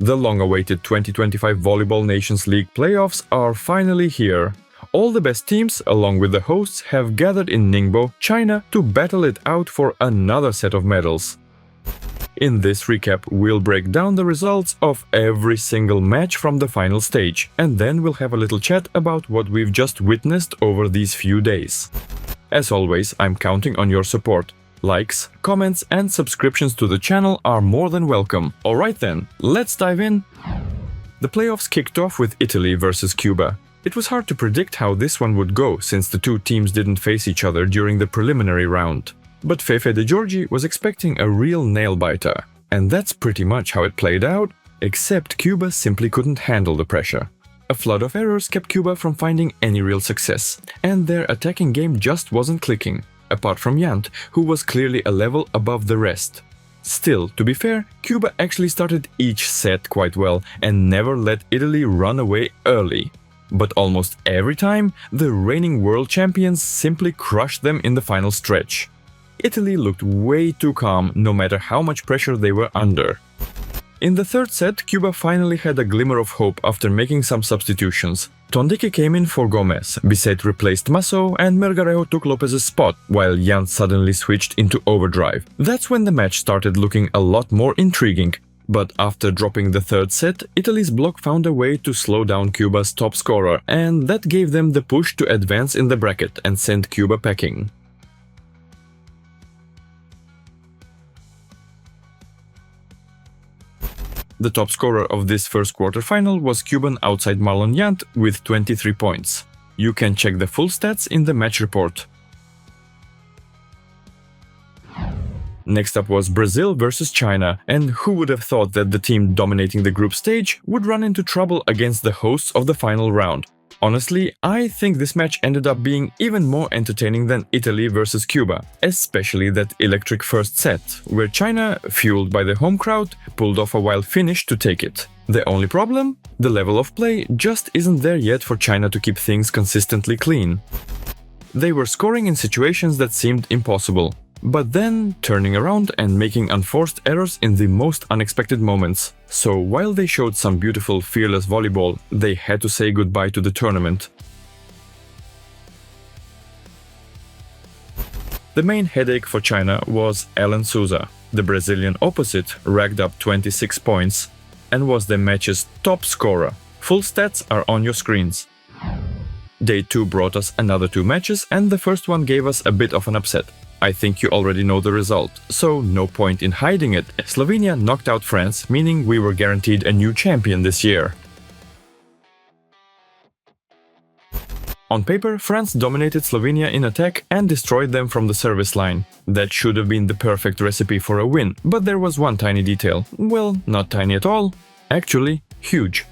The long-awaited 2025 Volleyball Nations League playoffs are finally here. All the best teams, along with the hosts, have gathered in Ningbo, China, to battle it out for another set of medals. In this recap, we'll break down the results of every single match from the final stage, and then we'll have a little chat about what we've just witnessed over these few days. As always, I'm counting on your support. Likes, comments and subscriptions to the channel are more than welcome. Alright then, let's dive in! The playoffs kicked off with Italy versus Cuba. It was hard to predict how this one would go since the two teams didn't face each other during the preliminary round. But Fefe De Giorgi was expecting a real nail-biter. And that's pretty much how it played out, except Cuba simply couldn't handle the pressure. A flood of errors kept Cuba from finding any real success, and their attacking game just wasn't clicking. Apart from Yant, who was clearly a level above the rest. Still, to be fair, Cuba actually started each set quite well and never let Italy run away early. But almost every time, the reigning world champions simply crushed them in the final stretch. Italy looked way too calm no matter how much pressure they were under. In the third set, Cuba finally had a glimmer of hope after making some substitutions. Tondike came in for Gomez, Bisset replaced Masso, and Melgarejo took Lopez's spot, while Jan suddenly switched into overdrive. That's when the match started looking a lot more intriguing. But after dropping the third set, Italy's block found a way to slow down Cuba's top scorer, and that gave them the push to advance in the bracket and send Cuba packing. The top scorer of this first quarterfinal was Cuban outside Marlon Yant with 23 points. You can check the full stats in the match report. Next up was Brazil versus China, and who would have thought that the team dominating the group stage would run into trouble against the hosts of the final round. Honestly, I think this match ended up being even more entertaining than Italy versus Cuba, especially that electric first set, where China, fueled by the home crowd, pulled off a wild finish to take it. The only problem? The level of play just isn't there yet for China to keep things consistently clean. They were scoring in situations that seemed impossible, but then turning around and making unforced errors in the most unexpected moments. So while they showed some beautiful, fearless volleyball, they had to say goodbye to the tournament. The main headache for China was Alan Souza. The Brazilian opposite racked up 26 points and was the match's top scorer. Full stats are on your screens. Day 2 brought us another 2 matches, and the first one gave us a bit of an upset. I think you already know the result, so no point in hiding it. Slovenia knocked out France, meaning we were guaranteed a new champion this year. On paper, France dominated Slovenia in attack and destroyed them from the service line. That should have been the perfect recipe for a win, but there was one tiny detail. Well, not tiny at all. Actually, huge.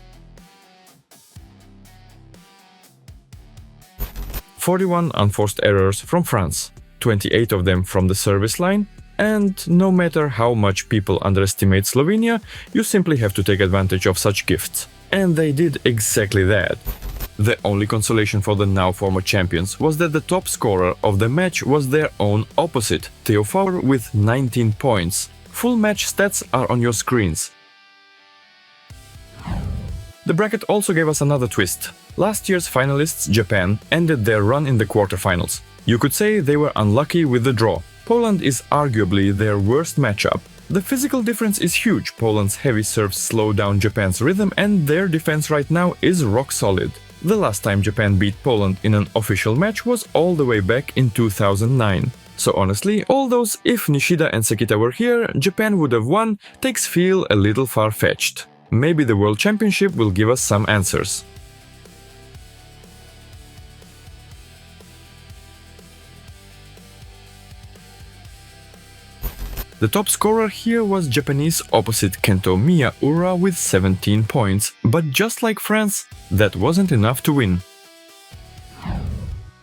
41 unforced errors from France. 28 of them from the service line, and no matter how much people underestimate Slovenia, you simply have to take advantage of such gifts. And they did exactly that. The only consolation for the now former champions was that the top scorer of the match was their own opposite, Theo Faur with 19 points. Full match stats are on your screens. The bracket also gave us another twist. Last year's finalists, Japan, ended their run in the quarterfinals. You could say they were unlucky with the draw. Poland is arguably their worst matchup. The physical difference is huge. Poland's heavy serves slow down Japan's rhythm, and their defense right now is rock solid. The last time Japan beat Poland in an official match was all the way back in 2009. So honestly, all those "if Nishida and Sekita were here, Japan would have won" takes feel a little far-fetched. Maybe the World Championship will give us some answers. The top scorer here was Japanese opposite Kento Miyaura with 17 points, but just like France, that wasn't enough to win.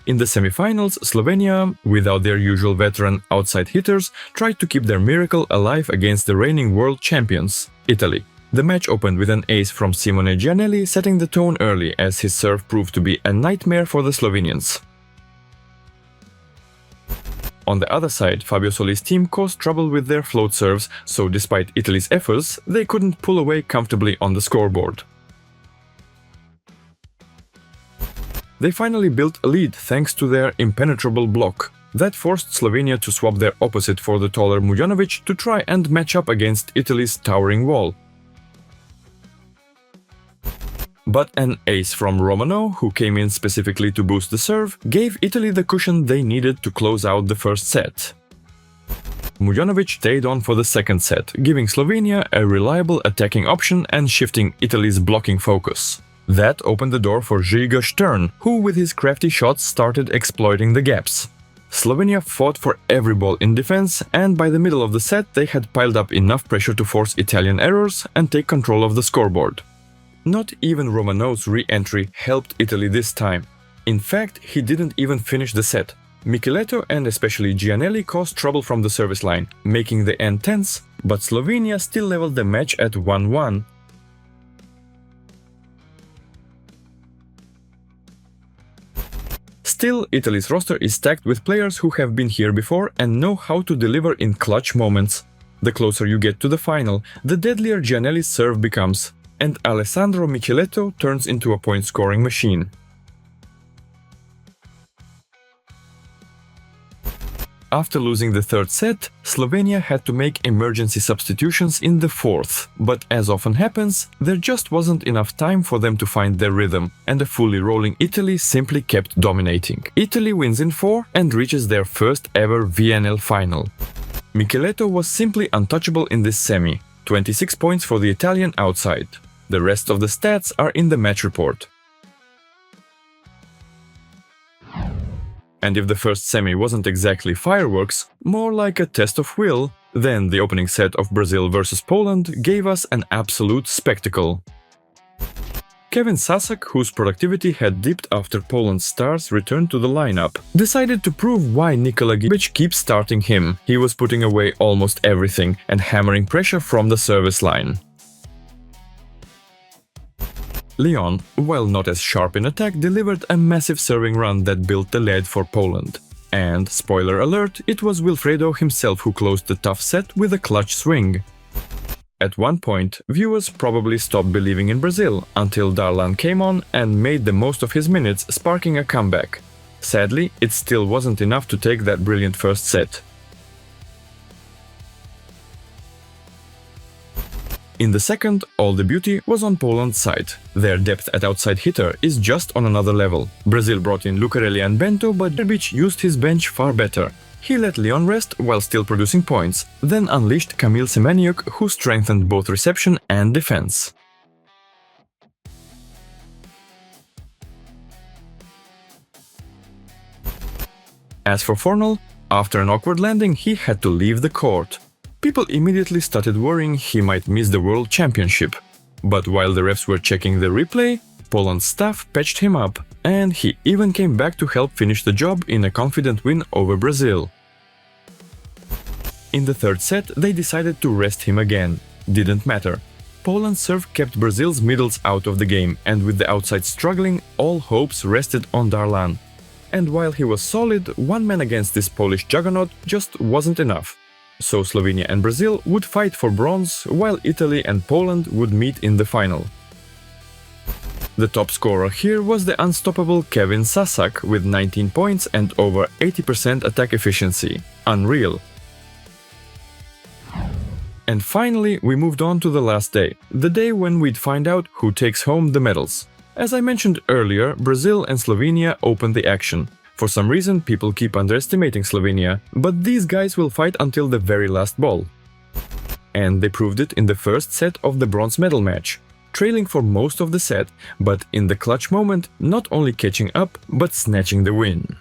In the semifinals, Slovenia, without their usual veteran outside hitters, tried to keep their miracle alive against the reigning world champions, Italy. The match opened with an ace from Simone Gianelli, setting the tone early as his serve proved to be a nightmare for the Slovenians. On the other side, Fabio Soli's team caused trouble with their float serves, so despite Italy's efforts, they couldn't pull away comfortably on the scoreboard. They finally built a lead thanks to their impenetrable block. That forced Slovenia to swap their opposite for the taller Mujanovic to try and match up against Italy's towering wall. But an ace from Romano, who came in specifically to boost the serve, gave Italy the cushion they needed to close out the first set. Mujanovic stayed on for the second set, giving Slovenia a reliable attacking option and shifting Italy's blocking focus. That opened the door for Žiga Stern, who with his crafty shots started exploiting the gaps. Slovenia fought for every ball in defense, and by the middle of the set they had piled up enough pressure to force Italian errors and take control of the scoreboard. Not even Romano's re-entry helped Italy this time. In fact, he didn't even finish the set. Micheletto and especially Gianelli caused trouble from the service line, making the end tense, but Slovenia still leveled the match at 1-1. Still, Italy's roster is stacked with players who have been here before and know how to deliver in clutch moments. The closer you get to the final, the deadlier Gianelli's serve becomes, and Alessandro Micheletto turns into a point-scoring machine. After losing the third set, Slovenia had to make emergency substitutions in the fourth, but as often happens, there just wasn't enough time for them to find their rhythm, and a fully rolling Italy simply kept dominating. Italy wins in 4 and reaches their first ever VNL final. Micheletto was simply untouchable in this semi, 26 points for the Italian outside. The rest of the stats are in the match report. And if the first semi wasn't exactly fireworks, more like a test of will, then the opening set of Brazil vs Poland gave us an absolute spectacle. Kevin Sasak, whose productivity had dipped after Poland's stars returned to the lineup, decided to prove why Nikola Gibic keeps starting him. He was putting away almost everything and hammering pressure from the service line. Leon, while not as sharp in attack, delivered a massive serving run that built the lead for Poland. And, spoiler alert, it was Wilfredo himself who closed the tough set with a clutch swing. At one point, viewers probably stopped believing in Brazil, until Darlan came on and made the most of his minutes, sparking a comeback. Sadly, it still wasn't enough to take that brilliant first set. In the second, all the beauty was on Poland's side. Their depth at outside hitter is just on another level. Brazil brought in Lucarelli and Bento, but Gibic used his bench far better. He let Leon rest while still producing points, then unleashed Kamil Semeniuk, who strengthened both reception and defense. As for Fornal, after an awkward landing, he had to leave the court. People immediately started worrying he might miss the World Championship. But while the refs were checking the replay, Poland's staff patched him up, and he even came back to help finish the job in a confident win over Brazil. In the third set, they decided to rest him again. Didn't matter. Poland's serve kept Brazil's middles out of the game, and with the outside struggling, all hopes rested on Darlan. And while he was solid, one man against this Polish juggernaut just wasn't enough. So Slovenia and Brazil would fight for bronze, while Italy and Poland would meet in the final. The top scorer here was the unstoppable Kevin Sasak with 19 points and over 80% attack efficiency. Unreal. And finally, we moved on to the last day, the day when we'd find out who takes home the medals. As I mentioned earlier, Brazil and Slovenia opened the action. For some reason, people keep underestimating Slovenia, but these guys will fight until the very last ball. And they proved it in the first set of the bronze medal match, trailing for most of the set, but in the clutch moment, not only catching up, but snatching the win.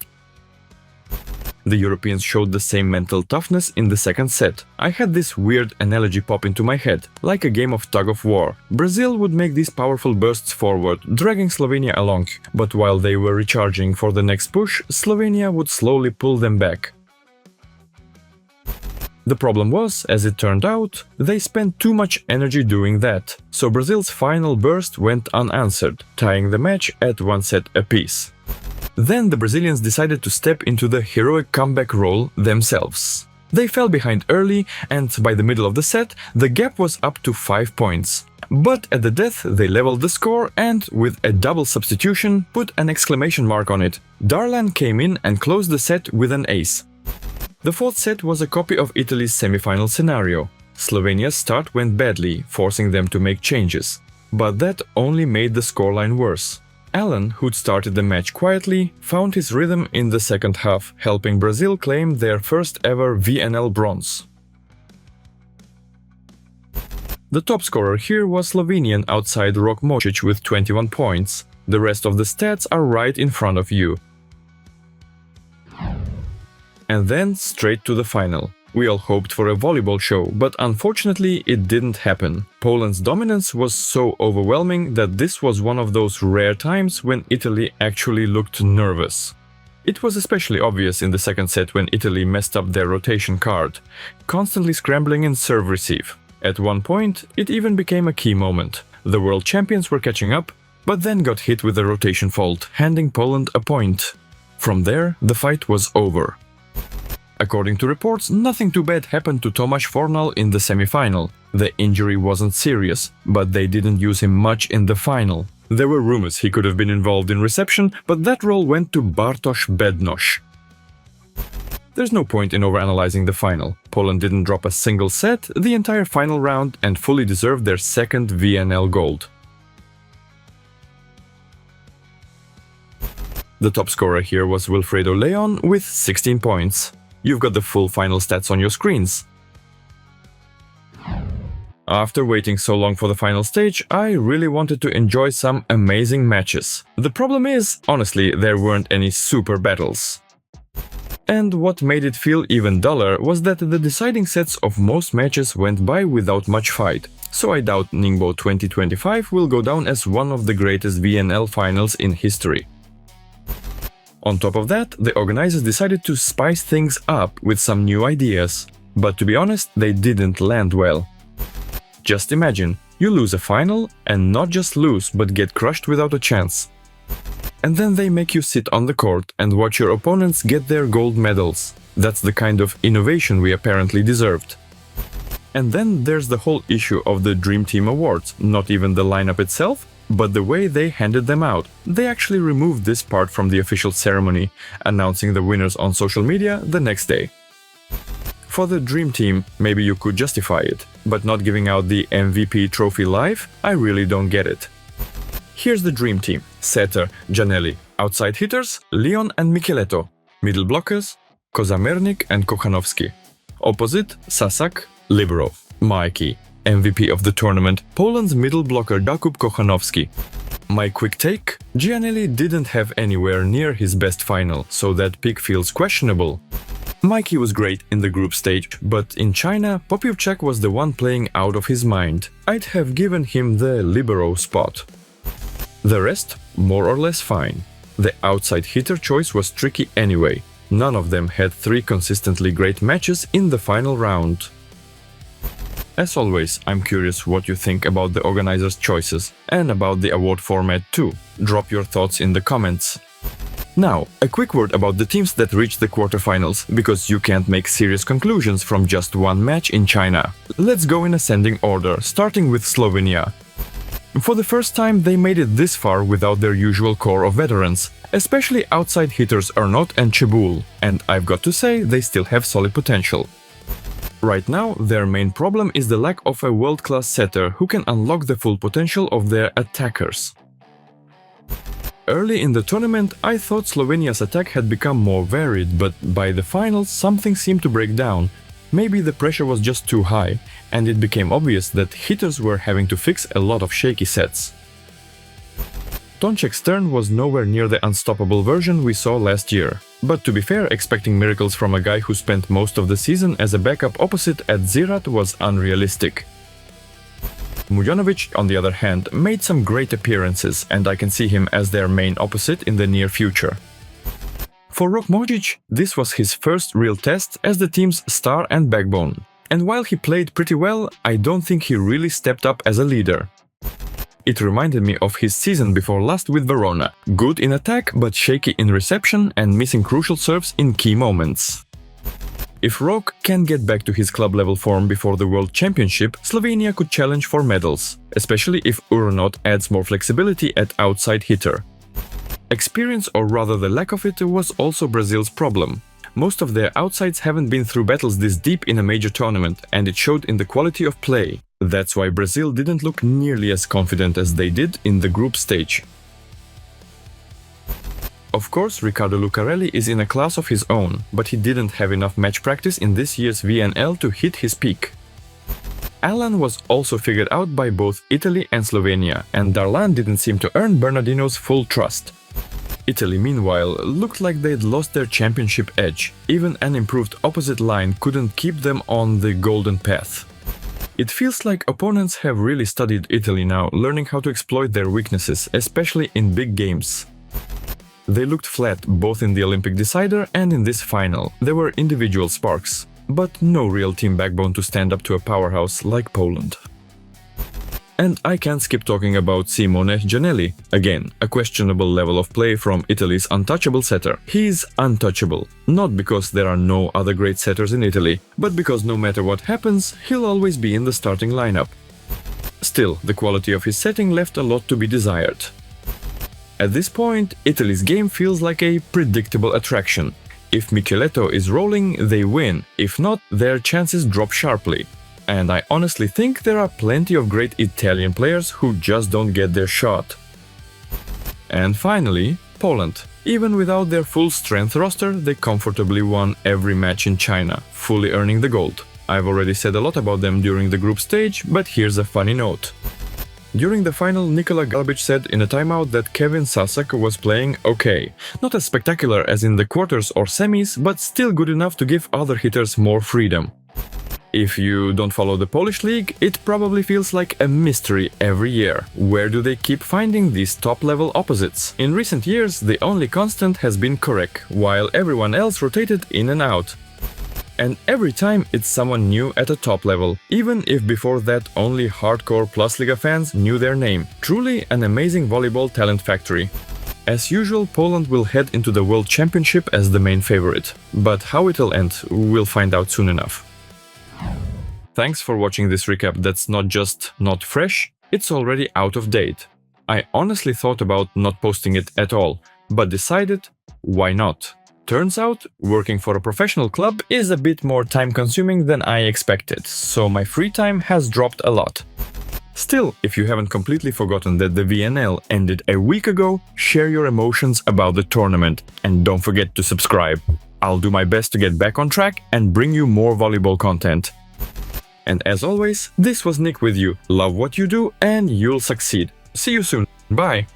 The Europeans showed the same mental toughness in the second set. I had this weird analogy pop into my head, like a game of tug-of-war. Brazil would make these powerful bursts forward, dragging Slovenia along, but while they were recharging for the next push, Slovenia would slowly pull them back. The problem was, as it turned out, they spent too much energy doing that, so Brazil's final burst went unanswered, tying the match at 1 set apiece. Then the Brazilians decided to step into the heroic comeback role themselves. They fell behind early, and by the middle of the set, the gap was up to 5 points. But at the death, they leveled the score and, with a double substitution, put an exclamation mark on it. Darlan came in and closed the set with an ace. The fourth set was a copy of Italy's semi-final scenario. Slovenia's start went badly, forcing them to make changes. But that only made the scoreline worse. Alan, who'd started the match quietly, found his rhythm in the second half, helping Brazil claim their first ever VNL bronze. The top scorer here was Slovenian outside Rok Močić with 21 points. The rest of the stats are right in front of you. And then straight to the final. We all hoped for a volleyball show, but unfortunately it didn't happen. Poland's dominance was so overwhelming that this was one of those rare times when Italy actually looked nervous. It was especially obvious in the second set when Italy messed up their rotation card, constantly scrambling in serve-receive. At one point, it even became a key moment. The world champions were catching up, but then got hit with a rotation fault, handing Poland a point. From there, the fight was over. According to reports, nothing too bad happened to Tomáš Fornal in the semi-final. The injury wasn't serious, but they didn't use him much in the final. There were rumors he could have been involved in reception, but that role went to Bartosz Bednoš. There's no point in overanalyzing the final. Poland didn't drop a single set the entire final round and fully deserved their second VNL gold. The top scorer here was Wilfredo Leon with 16 points. You've got the full final stats on your screens. After waiting so long for the final stage, I really wanted to enjoy some amazing matches. The problem is, honestly, there weren't any super battles. And what made it feel even duller was that the deciding sets of most matches went by without much fight. So I doubt Ningbo 2025 will go down as one of the greatest VNL finals in history. On top of that, the organizers decided to spice things up with some new ideas. But to be honest, they didn't land well. Just imagine, you lose a final, and not just lose, but get crushed without a chance. And then they make you sit on the court and watch your opponents get their gold medals. That's the kind of innovation we apparently deserved. And then there's the whole issue of the Dream Team Awards, not even the lineup itself, but the way they handed them out. They actually removed this part from the official ceremony, announcing the winners on social media the next day. For the Dream Team, maybe you could justify it, but not giving out the MVP trophy live, I really don't get it. Here's the Dream Team: setter Janelli, outside hitters Leon and Micheletto, middle blockers Kozamernik and Kochanowski, opposite Sasak, libero Mikey, MVP of the tournament, Poland's middle blocker Jakub Kochanowski. My quick take: Gianelli didn't have anywhere near his best final, so that pick feels questionable. Mikey was great in the group stage, but in China, Popievchak was the one playing out of his mind. I'd have given him the libero spot. The rest, more or less fine. The outside hitter choice was tricky anyway. None of them had 3 consistently great matches in the final round. As always, I'm curious what you think about the organizers' choices and about the award format too. Drop your thoughts in the comments. Now, a quick word about the teams that reached the quarterfinals, because you can't make serious conclusions from just one match in China. Let's go in ascending order, starting with Slovenia. For the first time, they made it this far without their usual core of veterans, especially outside hitters Arnaut and Cebul, and I've got to say, they still have solid potential. Right now, their main problem is the lack of a world-class setter who can unlock the full potential of their attackers. Early in the tournament, I thought Slovenia's attack had become more varied, but by the finals something seemed to break down. Maybe the pressure was just too high, and it became obvious that hitters were having to fix a lot of shaky sets. Tonček Stern was nowhere near the unstoppable version we saw last year. But to be fair, expecting miracles from a guy who spent most of the season as a backup opposite at Zirat was unrealistic. Mujanovic, on the other hand, made some great appearances, and I can see him as their main opposite in the near future. For Rok Močić, this was his first real test as the team's star and backbone. And while he played pretty well, I don't think he really stepped up as a leader. it reminded me of his season before last with Verona. Good in attack, but shaky in reception and missing crucial serves in key moments. If Rok can get back to his club-level form before the World Championship, Slovenia could challenge for medals, especially if Uronot adds more flexibility at outside hitter. Experience, or rather the lack of it, was also Brazil's problem. Most of their outsides haven't been through battles this deep in a major tournament, and it showed in the quality of play. That's why Brazil didn't look nearly as confident as they did in the group stage. Of course, Riccardo Lucarelli is in a class of his own, but he didn't have enough match practice in this year's VNL to hit his peak. Alan was also figured out by both Italy and Slovenia, and Darlan didn't seem to earn Bernardino's full trust. Italy, meanwhile, looked like they'd lost their championship edge. Even an improved opposite line couldn't keep them on the golden path. It feels like opponents have really studied Italy now, learning how to exploit their weaknesses, especially in big games. They looked flat both in the Olympic decider and in this final. There were individual sparks, but no real team backbone to stand up to a powerhouse like Poland. And I can't skip talking about Simone Giannelli. Again, a questionable level of play from Italy's untouchable setter. He's untouchable, not because there are no other great setters in Italy, but because no matter what happens, he'll always be in the starting lineup. Still, the quality of his setting left a lot to be desired. At this point, Italy's game feels like a predictable attraction. If Micheletto is rolling, they win. If not, their chances drop sharply. And I honestly think there are plenty of great Italian players who just don't get their shot. And finally, Poland. Even without their full strength roster, they comfortably won every match in China, fully earning the gold. I've already said a lot about them during the group stage, but here's a funny note. During the final, Nikola Galebic said in a timeout that Kevin Sasak was playing okay. Not as spectacular as in the quarters or semis, but still good enough to give other hitters more freedom. If you don't follow the Polish league, it probably feels like a mystery every year. Where do they keep finding these top-level opposites? In recent years, the only constant has been Korek, while everyone else rotated in and out. And every time it's someone new at a top level, even if before that only hardcore Plusliga fans knew their name. Truly an amazing volleyball talent factory. As usual, Poland will head into the World Championship as the main favorite. But how it'll end, we'll find out soon enough. Thanks for watching this recap that's not just not fresh, it's already out of date. I honestly thought about not posting it at all, but decided, why not? Turns out, working for a professional club is a bit more time-consuming than I expected, so my free time has dropped a lot. Still, if you haven't completely forgotten that the VNL ended a week ago, share your emotions about the tournament and don't forget to subscribe. I'll do my best to get back on track and bring you more volleyball content. And as always, this was Nick with you. Love what you do and you'll succeed. See you soon. Bye!